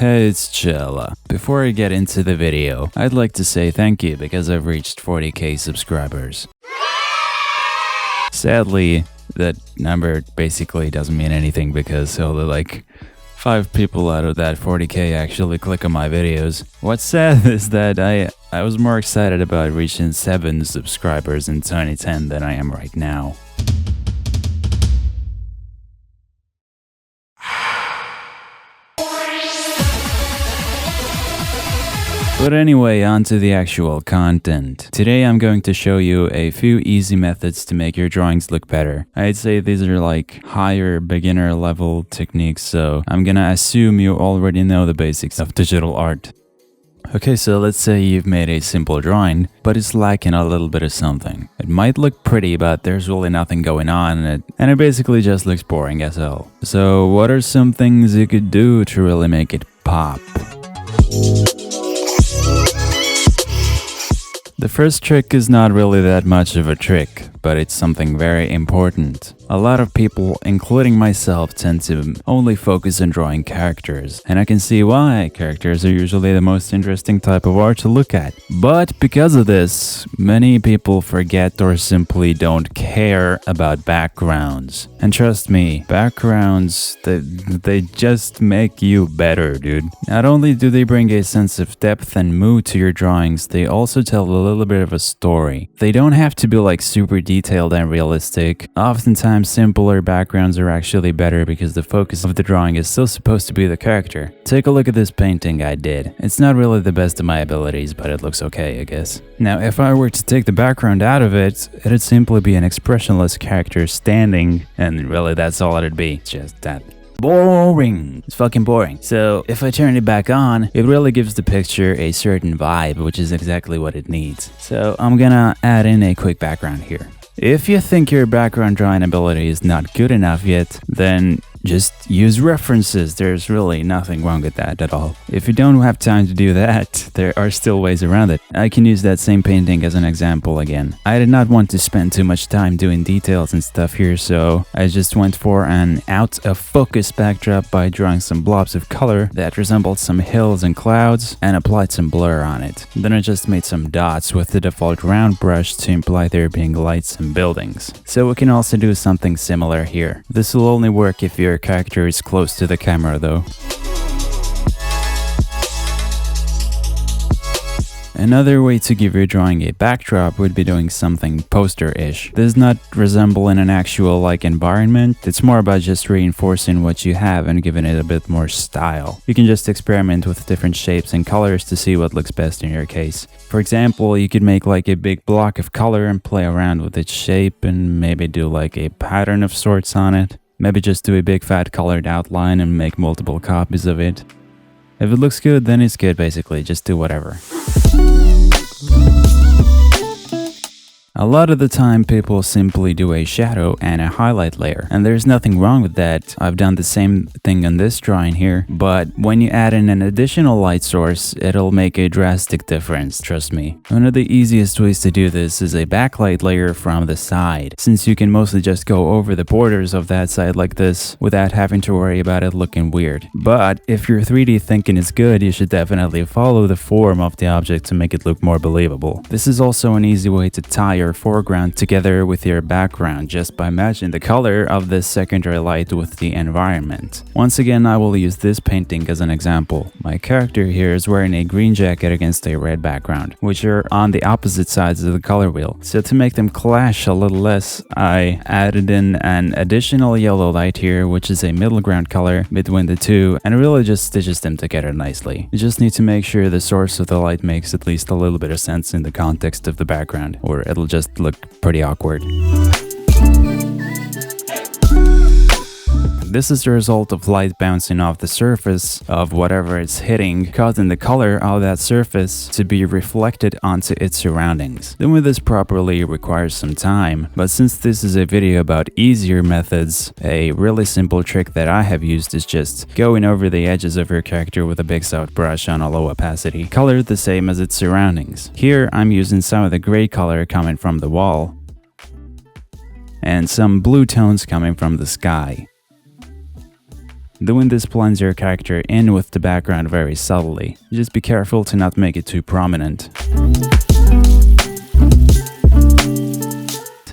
Hey, it's Chella. Before I get into the video, I'd like to say thank you because I've reached 40k subscribers. Sadly, that number basically doesn't mean anything because only like 5 people out of that 40k actually click on my videos. What's sad is that I was more excited about reaching 7 subscribers in 2010 than I am right now. But anyway, on to the actual content. Today I'm going to show you a few easy methods to make your drawings look better. I'd say these are like higher beginner level techniques, so I'm gonna assume you already know the basics of digital art. Okay, so let's say you've made a simple drawing, but it's lacking a little bit of something. It might look pretty, but there's really nothing going on in it, and it basically just looks boring as hell. So what are some things you could do to really make it pop? The first trick is not really that much of a trick, but it's something very important. A lot of people, including myself, tend to only focus on drawing characters, and I can see why. Characters are usually the most interesting type of art to look at. But because of this, many people forget or simply don't care about backgrounds. And trust me, backgrounds, they just make you better, dude. Not only do they bring a sense of depth and mood to your drawings, they also tell a little bit of a story. They don't have to be like super detailed and realistic. Oftentimes, simpler backgrounds are actually better because the focus of the drawing is still supposed to be the character. Take a look at this painting I did. It's not really the best of my abilities, but it looks okay, I guess. Now, if I were to take the background out of it, it'd simply be an expressionless character standing, and really that's all it'd be. It's just that. Boring. It's fucking boring. So if I turn it back on, it really gives the picture a certain vibe, which is exactly what it needs. So I'm gonna add in a quick background here. If you think your background drawing ability is not good enough yet, then just use references. There's really nothing wrong with that at all. If you don't have time to do that, there are still ways around it. I can use that same painting as an example again. I did not want to spend too much time doing details and stuff here, so I just went for an out of focus backdrop by drawing some blobs of color that resembled some hills and clouds and applied some blur on it. Then I just made some dots with the default round brush to imply there being lights and buildings. So we can also do something similar here. This will only work if your character is close to the camera though. Another way to give your drawing a backdrop would be doing something poster-ish. This does not resemble in an actual like environment, it's more about just reinforcing what you have and giving it a bit more style. You can just experiment with different shapes and colors to see what looks best in your case. For example, you could make like a big block of color and play around with its shape and maybe do like a pattern of sorts on it. Maybe just do a big fat colored outline and make multiple copies of it. If it looks good, then it's good basically, just do whatever. A lot of the time people simply do a shadow and a highlight layer, and there's nothing wrong with that. I've done the same thing on this drawing here, but when you add in an additional light source, it'll make a drastic difference, trust me. One of the easiest ways to do this is a backlight layer from the side, since you can mostly just go over the borders of that side like this without having to worry about it looking weird. But if your 3D thinking is good, you should definitely follow the form of the object to make it look more believable. This is also an easy way to tie your foreground together with your background just by matching the color of this secondary light with the environment. Once again, I will use this painting as an example. My character here is wearing a green jacket against a red background, which are on the opposite sides of the color wheel. So to make them clash a little less, I added in an additional yellow light here, which is a middle ground color between the two, and it really just stitches them together nicely. You just need to make sure the source of the light makes at least a little bit of sense in the context of the background, or it'll just look pretty awkward. This is the result of light bouncing off the surface of whatever it's hitting, causing the color of that surface to be reflected onto its surroundings. Doing this properly requires some time, but since this is a video about easier methods, a really simple trick that I have used is just going over the edges of your character with a big soft brush on a low opacity, colored the same as its surroundings. Here I'm using some of the gray color coming from the wall, and some blue tones coming from the sky. Doing this blends your character in with the background very subtly. Just be careful to not make it too prominent.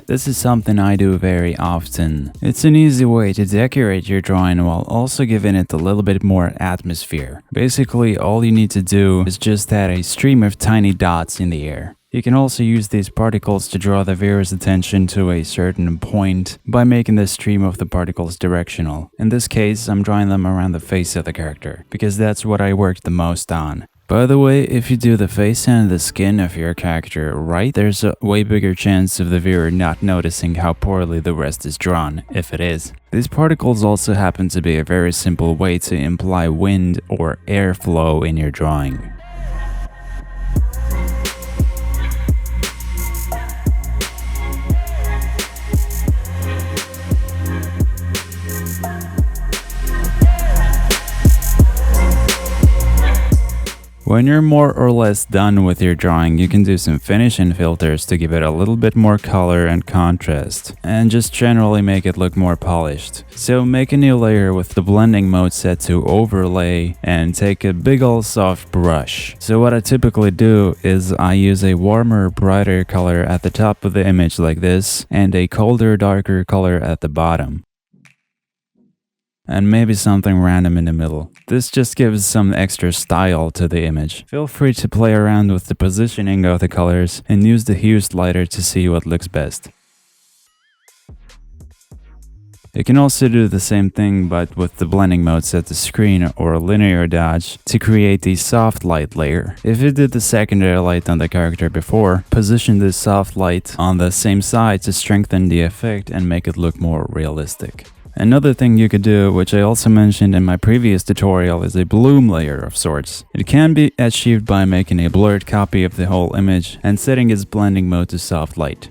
This is something I do very often. It's an easy way to decorate your drawing while also giving it a little bit more atmosphere. Basically, all you need to do is just add a stream of tiny dots in the air. You can also use these particles to draw the viewer's attention to a certain point by making the stream of the particles directional. In this case, I'm drawing them around the face of the character, because that's what I worked the most on. By the way, if you do the face and the skin of your character right, there's a way bigger chance of the viewer not noticing how poorly the rest is drawn, if it is. These particles also happen to be a very simple way to imply wind or airflow in your drawing. When you're more or less done with your drawing, you can do some finishing filters to give it a little bit more color and contrast, and just generally make it look more polished. So make a new layer with the blending mode set to overlay and take a big ol' soft brush. So what I typically do is I use a warmer, brighter color at the top of the image like this, and a colder, darker color at the bottom. And maybe something random in the middle. This just gives some extra style to the image. Feel free to play around with the positioning of the colors and use the hue slider to see what looks best. You can also do the same thing but with the blending mode set to screen or linear dodge to create the soft light layer. If you did the secondary light on the character before, position the soft light on the same side to strengthen the effect and make it look more realistic. Another thing you could do, which I also mentioned in my previous tutorial, is a bloom layer of sorts. It can be achieved by making a blurred copy of the whole image and setting its blending mode to soft light.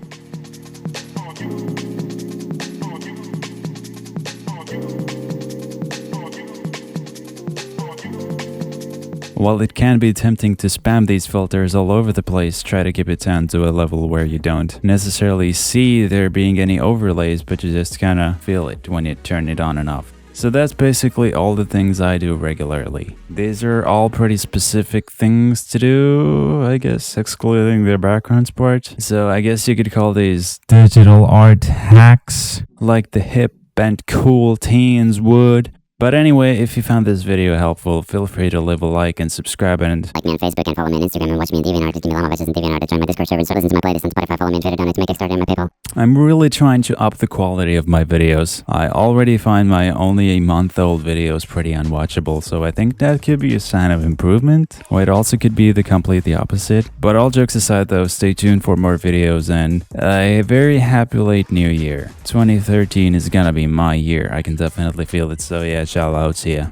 While it can be tempting to spam these filters all over the place, try to keep it down to a level where you don't necessarily see there being any overlays, but you just kinda feel it when you turn it on and off. So that's basically all the things I do regularly. These are all pretty specific things to do, I guess, excluding the backgrounds part. So I guess you could call these digital art hacks, like the hip and cool teens would. But anyway, if you found this video helpful, feel free to leave a like and subscribe and like me on Facebook and follow me on Instagram and watch me on DeviantArt. Just give me Llama Bitches and DeviantArt. Join my Discord server and start listening to my playlist on Spotify. Follow me on Twitter, donate to make Kickstarter and my PayPal. I'm really trying to up the quality of my videos. I already find my only a month-old videos pretty unwatchable, so I think that could be a sign of improvement. Or it also could be the completely opposite. But all jokes aside though, stay tuned for more videos and a very happy late new year. 2013 is gonna be my year. I can definitely feel it, so yeah, shout out to ya.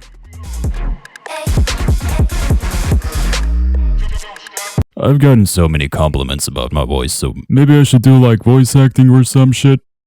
I've gotten so many compliments about my voice, so maybe I should do like voice acting or some shit.